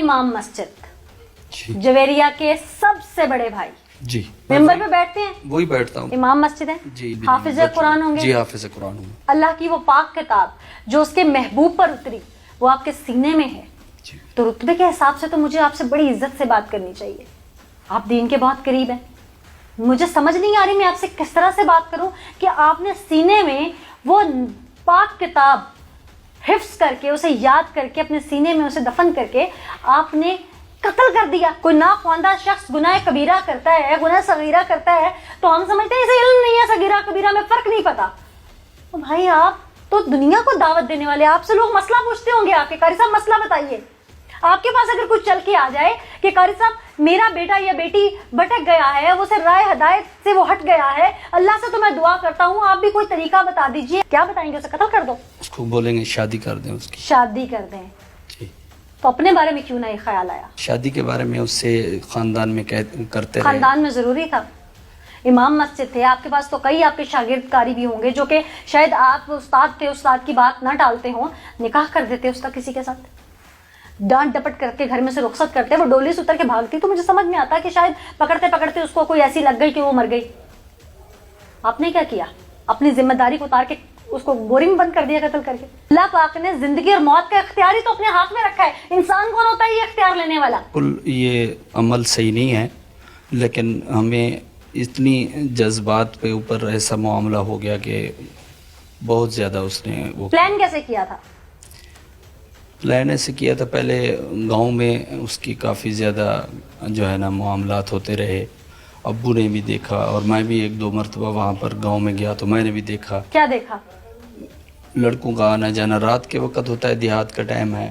इमाम मस्जिद जवेरिया के सबसे बड़े भाई जी मेंबर पे बैठते हैं, वही बैठता हूँ इमाम मस्जिद है जी। हाफिज कुरान होंगे जी हाफिज कुरान हूँ। अल्लाह की वो पाक किताब जो उसके महबूब पर उतरी वो आपके सीने में है, तो रुतबे के हिसाब से तो मुझे आपसे बड़ी इज्जत से बात करनी चाहिए। आप दीन के बहुत करीब हैं, मुझे समझ नहीं आ रही मैं आपसे किस तरह से बात करूं कि आपने सीने में वो पाक किताब हिफ्स करके उसे याद करके अपने सीने में उसे दफन करके आपने कत्ल कर दिया। कोई नाख्वानदा शख्स गुनाह कबीरा करता है, गुनाह सगीरा करता है तो हम समझते हैं इसे इल्म नहीं है, सगीरा कबीरा में फर्क नहीं पता। तो भाई आप तो दुनिया को दावत देने वाले, आपसे लोग मसला पूछते होंगे आके, कारी साहब मसला बताइए। आपके पास अगर कुछ चल के आ जाए कि कारी साहब मेरा बेटा या बेटी भटक गया है, वो से राय हदायत से वो हट गया है, अल्लाह से तो मैं दुआ करता हूँ, आप भी कोई तरीका बता दीजिए, क्या बताएंगे? उसे कत्ल कर दो? उसको बोलेंगे शादी कर दें, उसकी शादी कर दें। तो अपने बारे में क्यों ना ये ख्याल आया? शादी के बारे में उससे खानदान में करते रहे। खानदान में जरूरी था, इमाम मस्जिद थे, आपके पास तो कई आपके शागिर्द कारी भी होंगे जो कि शायद आप उस्ताद थे, उस्ताद की बात ना टालते हो, निकाह कर देते उसका किसी के साथ, डांट डपट करके घर में से रुखसत करते, वो डोली से उतर के भागती, तो मुझे समझ में आता कि शायद पकड़ते पकड़ते उसको कोई ऐसी लग गई कि वो मर गई। आपने क्या किया? अपनी जिम्मेदारी को उतार के उसको बोरी में बंद कर दिया कत्ल करके। अल्लाह पाक ने जिंदगी और मौत का इख्तियार ही तो अपने हाथ में रखा है, इंसान कौन होता है ये इख्तियार लेने वाला? ये अमल सही नहीं है, लेकिन हमें इतनी जज्बात पे ऊपर ऐसा मामला हो गया कि बहुत ज़्यादा उसने वो प्लान कैसे किया था? प्लान ऐसे किया था, पहले गांव में उसकी काफ़ी ज़्यादा जो है ना मामलात होते रहे, अब्बू ने भी देखा और मैं भी एक दो मरतबा वहाँ पर गांव में गया तो मैंने भी देखा। क्या देखा? लड़कों का आना जाना, रात के वक्त होता है, देहात का टाइम है,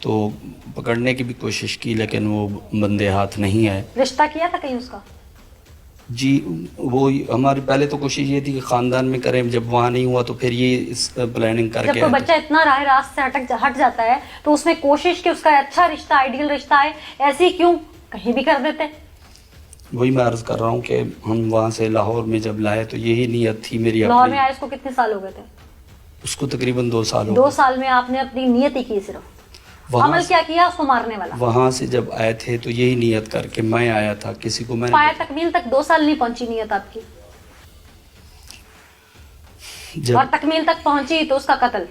तो पकड़ने की भी कोशिश की लेकिन वो बंदे हाथ नहीं आए। रिश्ता किया था कहीं उसका? जी वो हमारी पहले तो कोशिश ये थी कि ख़ानदान में करें, जब वहाँ नहीं हुआ तो फिर ये इस प्लानिंग करके जब कोई बच्चा इतना राह रास्त से हट जाता है तो उसमें कोशिश कि उसका अच्छा रिश्ता, आइडियल रिश्ता है, ऐसे क्यों कहीं भी कर देते? वही मैं अर्ज कर रहा हूँ कि हम वहाँ से लाहौर में जब लाए तो यही नीयत थी मेरी। लाहौर में आए उसको कितने साल हो गए थे? उसको तकरीबन 2 साल हो गए। 2 साल में आपने अपनी नियत ही की, सिर्फ अमल क्या किया? उसको मारने वाला। वहाँ से जब आए थे तो यही नियत करके मैं आया था, किसी को मैंने पाया तकमील तक 2 साल नहीं पहुंची नियत आपकी, और तकमील तक पहुंची तो उसका कत्ल।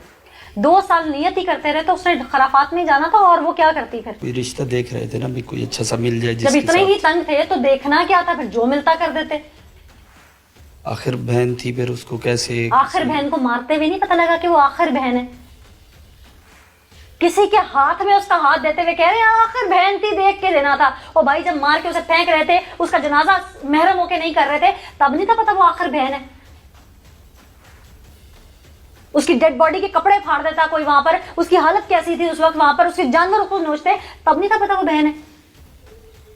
2 साल नियत ही करते रहे तो उसने खराफात में जाना था, और वो क्या करती फिर? कोई रिश्ता देख रहे थे ना भी, कोई अच्छा सा मिल जाए। जब इतने ही तंग थे तो देखना क्या था, फिर जो मिलता कर देते। आखिर बहन थी, फिर उसको कैसे? आखिर बहन को मारते हुए नहीं पता लगा कि वो आखिर बहन है? किसी के हाथ में उसका हाथ देते हुए कह रहे हैं आखिर बहन थी, देख के देना था। और भाई जब मार के उसे फेंक रहे थे, उसका जनाजा महरम होके नहीं कर रहे थे, तब नहीं था पता वो आखिर बहन है? उसकी डेड बॉडी के कपड़े फाड़ देता कोई वहां पर, उसकी हालत कैसी थी उस वक्त वहां पर, उसके जानवर उसको नोचते, तब नहीं था पता वो बहन है?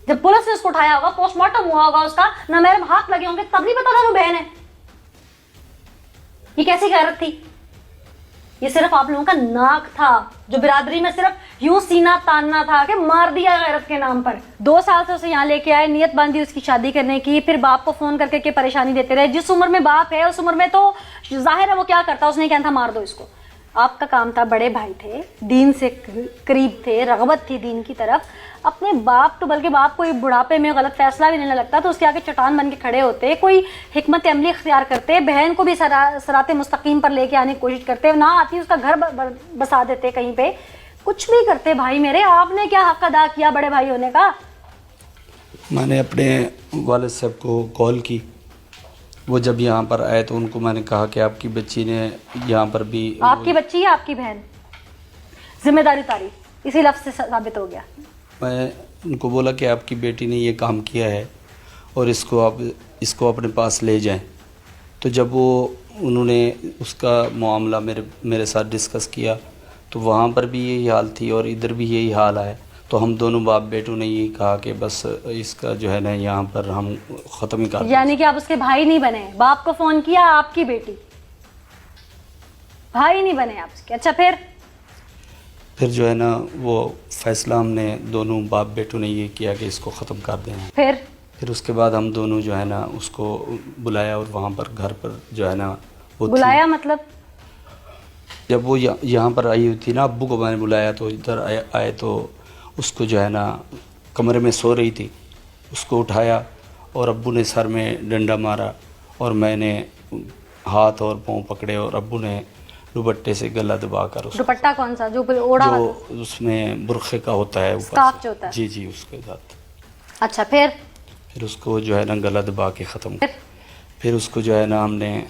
जब पुलिस ने उसको उठाया होगा, पोस्टमार्टम हुआ होगा उसका, ना महरम हाथ लगे होंगे, तब नहीं पता था वो बहन है? ये कैसी गैरत थी? ये सिर्फ आप लोगों का नाक था जो बिरादरी में सिर्फ यूं सीना तानना था कि मार दिया गैरत के नाम पर। 2 साल से उसे यहाँ लेके आए, नियत बांधी उसकी शादी करने की, फिर बाप को फोन करके के परेशानी देते रहे। जिस उम्र में बाप है उस उम्र में तो जाहिर है वो क्या करता, उसने क्या था, मार दो इसको। आपका काम था, बड़े भाई थे, दीन से करीब थे, रगबत थी दीन की तरफ, अपने बाप तो बल्कि बाप को बुढ़ापे में गलत फैसला भी लेने लगता तो उसके आगे चट्टान बन के खड़े होते, कोई हिकमत अमली इख्तियार करते, बहन को भी सराते मुस्तकीम पर लेके आने की कोशिश करते, ना आती उसका घर बसा देते कहीं पे, कुछ भी करते। भाई मेरे, आपने क्या हक अदा किया बड़े भाई होने का? मैंने अपने वालिद साहब को कॉल की, वो जब यहाँ पर आए तो उनको मैंने कहा कि आपकी बच्ची ने यहाँ पर भी। आपकी बच्ची या आपकी बहन? जिम्मेदारी उतारी, इसी लफ्ज़ से साबित हो गया। मैं उनको बोला कि आपकी बेटी ने ये काम किया है और इसको आप इसको अपने पास ले जाएं। तो जब वो उन्होंने उसका मामला मेरे साथ डिस्कस किया तो वहाँ पर भी यही हाल थी और इधर भी यही हाल है। तो हम दोनों बाप बेटों ने यही कहा कि बस इसका जो है ना यहाँ पर हम ख़त्म ही कर दें। यानी कि आप उसके भाई नहीं बने? बाप को फ़ोन किया, आपकी बेटी, भाई नहीं बने आप उसके। अच्छा फिर जो है ना वो फैसला हमने दोनों बाप बेटों ने ये किया कि इसको ख़त्म कर दें। फिर उसके बाद हम दोनों जो है ना उसको बुलाया और वहाँ पर घर पर जो है ना वो बुलाया मतलब जब वो यहाँ पर आई हुई थी ना, अब्बू को मैंने बुलाया तो इधर आए तो اس کو جو ہے نا کمرے میں سو رہی تھی، اس کو اٹھایا اور ابو نے سر میں ڈنڈا مارا اور میں نے ہاتھ اور پاؤں پکڑے اور ابو نے دوپٹے سے گلا دبا کر اس دوپٹہ کون سا جو اوڑا جو اس میں برقعے کا ہوتا ہے اوپر اسکارف سے، جو ہوتا ہے؟ جی اس کے ساتھ اچھا پھر اس کو جو ہے نا گلا دبا کے ختم کر، پھر اس کو جو ہے نا ہم نے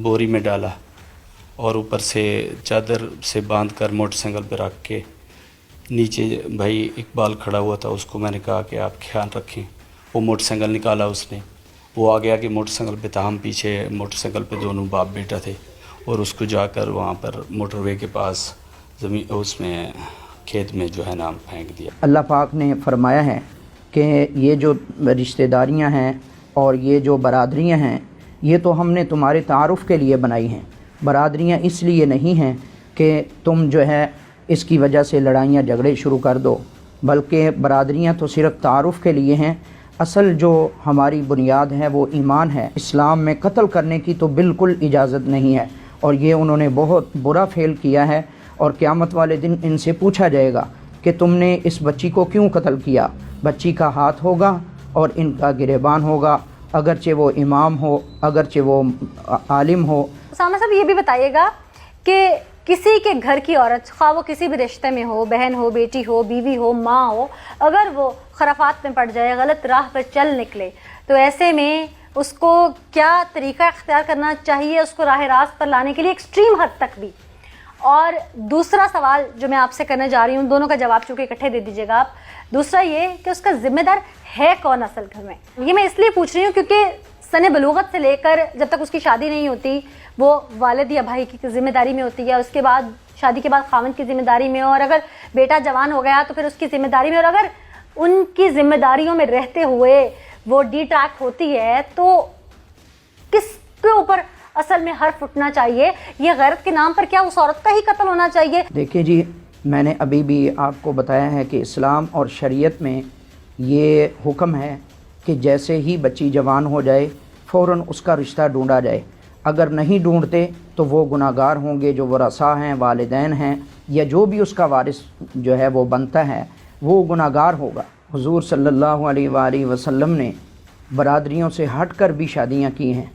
بوری میں ڈالا اور اوپر سے چادر سے باندھ کر موٹر سائیکل پہ رکھ کے نیچے بھائی اقبال کھڑا ہوا تھا، اس کو میں نے کہا کہ آپ خیال رکھیں، وہ موٹر سائیکل نکالا اس نے، وہ آگے آگے موٹر سائیکل پہ تھا، ہم پیچھے موٹر سائیکل پہ دونوں باپ بیٹا تھے، اور اس کو جا کر وہاں پر موٹر وے کے پاس زمین اس میں کھیت میں جو ہے نا پھینک دیا۔ اللہ پاک نے فرمایا ہے کہ یہ جو رشتہ داریاں ہیں اور یہ جو برادریاں ہیں یہ تو ہم نے تمہارے تعارف کے لیے بنائی ہیں، برادریاں اس لیے نہیں ہیں کہ تم جو ہے اس کی وجہ سے لڑائیاں جھگڑے شروع کر دو، بلکہ برادریاں تو صرف تعارف کے لیے ہیں۔ اصل جو ہماری بنیاد ہے وہ ایمان ہے۔ اسلام میں قتل کرنے کی تو بالکل اجازت نہیں ہے، اور یہ انہوں نے بہت برا فعل کیا ہے، اور قیامت والے دن ان سے پوچھا جائے گا کہ تم نے اس بچی کو کیوں قتل کیا۔ بچی کا ہاتھ ہوگا اور ان کا گریبان ہوگا، اگرچہ وہ امام ہو، اگرچہ وہ عالم ہو۔ اسامہ صاحب یہ بھی بتائیے گا کہ کسی کے گھر کی عورت، خواہ وہ کسی بھی رشتے میں ہو، بہن ہو، بیٹی ہو، بیوی ہو، ماں ہو، اگر وہ خرافات میں پڑ جائے، غلط راہ پر چل نکلے، تو ایسے میں اس کو کیا طریقہ اختیار کرنا چاہیے اس کو راہ راست پر لانے کے لیے، ایکسٹریم حد تک بھی؟ اور دوسرا سوال جو میں آپ سے کرنے جا رہی ہوں، دونوں کا جواب چونکہ اکٹھے دے دیجیے گا آپ، دوسرا یہ کہ اس کا ذمہ دار ہے کون اصل گھر میں؟ یہ میں اس لیے پوچھ رہی ہوں کیونکہ سن بلوغت سے لے کر جب تک اس کی شادی نہیں ہوتی وہ والد یا بھائی کی ذمہ داری میں ہوتی ہے، اس کے بعد شادی کے بعد خاوند کی ذمہ داری میں، اور اگر بیٹا جوان ہو گیا تو پھر اس کی ذمہ داری میں، اور اگر ان کی ذمہ داریوں میں رہتے ہوئے وہ ڈی ٹریک ہوتی ہے تو کس کے اوپر اصل میں حرف اٹھنا چاہیے؟ یہ غیرت کے نام پر کیا اس عورت کا ہی قتل ہونا چاہیے؟ دیکھیے جی، میں نے ابھی بھی آپ کو بتایا ہے کہ اسلام اور شریعت میں یہ حکم ہے کہ جیسے ہی بچی جوان ہو جائے فوراً اس کا رشتہ ڈھونڈا جائے، اگر نہیں ڈھونڈتے تو وہ گناہ گار ہوں گے، جو ورثاء ہیں، والدین ہیں، یا جو بھی اس کا وارث جو ہے وہ بنتا ہے وہ گناہ گار ہوگا۔ حضور صلی اللہ علیہ وآلہ وسلم نے برادریوں سے ہٹ کر بھی شادیاں کی ہیں،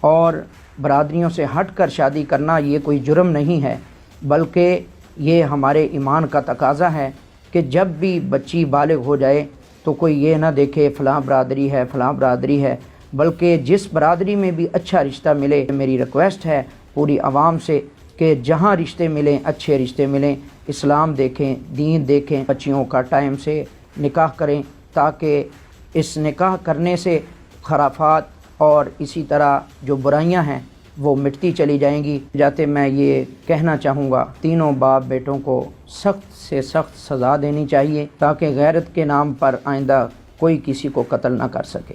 اور برادریوں سے ہٹ کر شادی کرنا یہ کوئی جرم نہیں ہے، بلکہ یہ ہمارے ایمان کا تقاضا ہے کہ جب بھی بچی بالغ ہو جائے تو کوئی یہ نہ دیکھے فلاں برادری ہے فلاں برادری ہے، بلکہ جس برادری میں بھی اچھا رشتہ ملے، میری ریکویسٹ ہے پوری عوام سے کہ جہاں رشتے ملیں اچھے رشتے ملیں، اسلام دیکھیں، دین دیکھیں، بچیوں کا ٹائم سے نکاح کریں تاکہ اس نکاح کرنے سے خرافات اور اسی طرح جو برائیاں ہیں وہ مٹتی چلی جائیں گی۔ جاتے میں یہ کہنا چاہوں گا تینوں باپ بیٹوں کو سخت سے سخت سزا دینی چاہیے تاکہ غیرت کے نام پر آئندہ کوئی کسی کو قتل نہ کر سکے۔